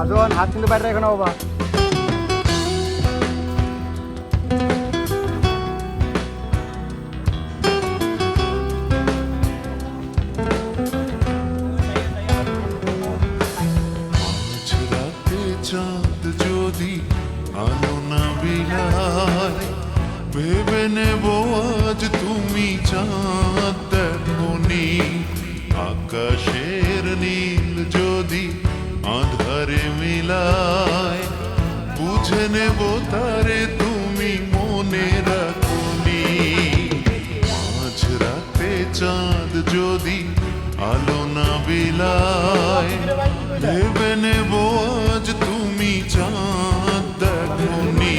আজন হাত কিন্তু বাইরে রেখে না বাবা। চাঁদ যদি আলো না বিলায় ভেবে নেব আজ তুমি চাঁদ দেখনি আকাশের নীল যদি আধারে মিলায় বুঝে নেব তারে তুমি মনে রাখনি মাঝ রাতে চাঁদ যদি আলো না বিলায় ভেবে নেব আজ তুমি চাঁদ দেখনি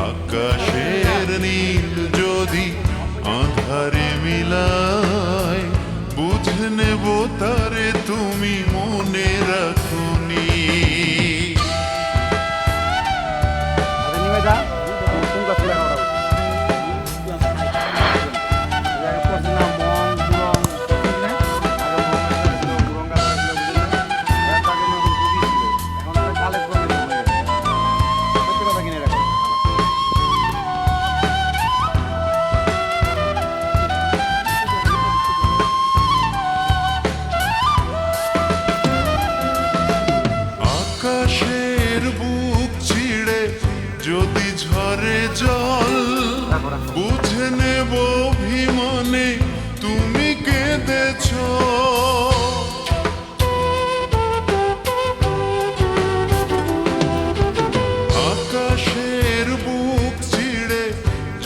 আকাশের নীল যদি আধারে মিলায় বুঝে নেব তারে তুমি মনে রাখনি আকাশের বুক ছিঁড়ে যদি ঝরে জল বুঝে নেব অভিমানে তুমি কেঁদেছ আকাশের বুক ছিঁড়ে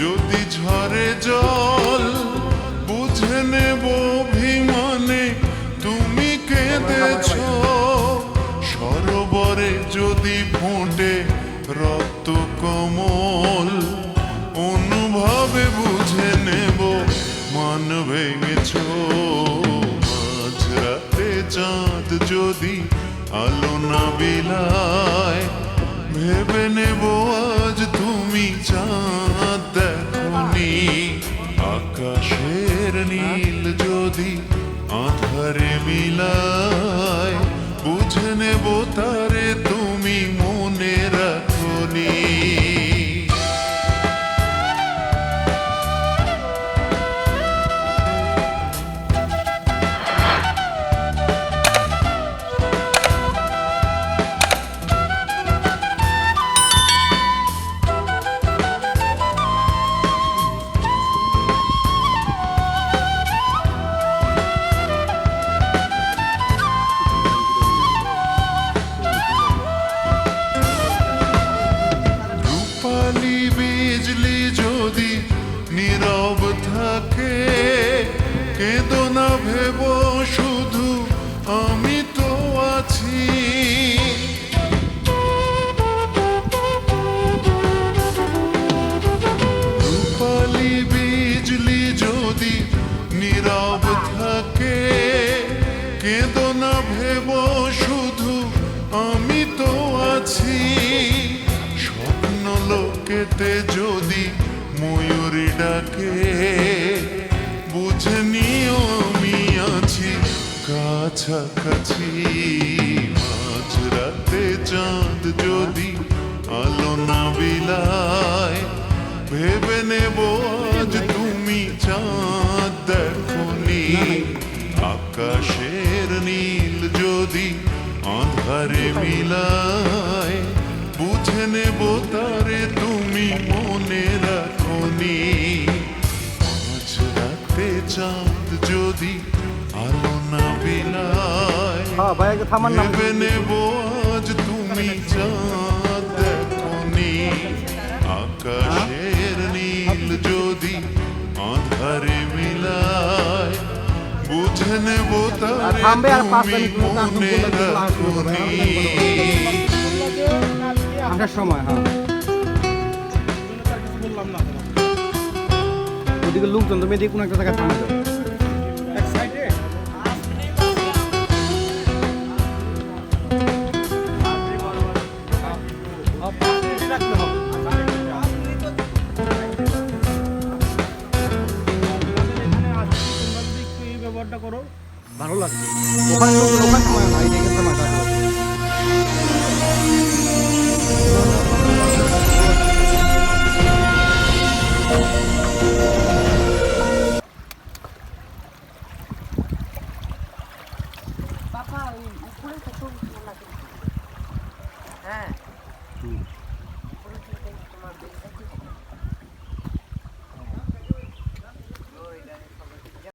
যদি ঝরে জল বুঝে নেব অভিমানে তুমি কেঁদেছ সরোবরে যদি ফোটে রক্ত কমল অনুভবে বুঝে নেব মান ভেঙেছ মাঝ রাতে চাঁদ যদি আলো না বিলায় ভেবে নেব আজ তুমি চাঁদ দেখনি আকাশের নীল যদি আধারে মিলায় বুঝে নেব তারে তুমি মনে রাখনি বিজলি যদি নীরব থাকে কেঁদো না ভেব শুধু আমি তো আছি রূপালি বিজলি যদি নীরব থাকে কেঁদো না ভেব শুধু আমি তো আছি লোকেতে যদি ময়ূরী ডাকে বুঝে নিও আমি আছি কাছাকাছি মাঝ রাতে চাঁদ যদি আলো না বিলায় ভেবে নেব আজ তুমি চাঁদ দেখনি আকাশের নীল যদি আধারে মিলায় বুঝে নেব তারে তুমি মনে রাখনি মাঝ রাতে চাঁদ যদি আলো না বিলায় ভেবে নেব আজ তুমি চাঁদ দেখনি আকাশের নীল যদি আধারে মিলায় বুঝে নেব তারে তুমি মনে রাখনি আসার সময় হ্যাঁ ওদিকে লোকজন তুমি এদিকে কোনো একটা জায়গায় থামে যাও ভালো লাগছে ওখানে সময় না এই সময় হ্যাঁ হুম।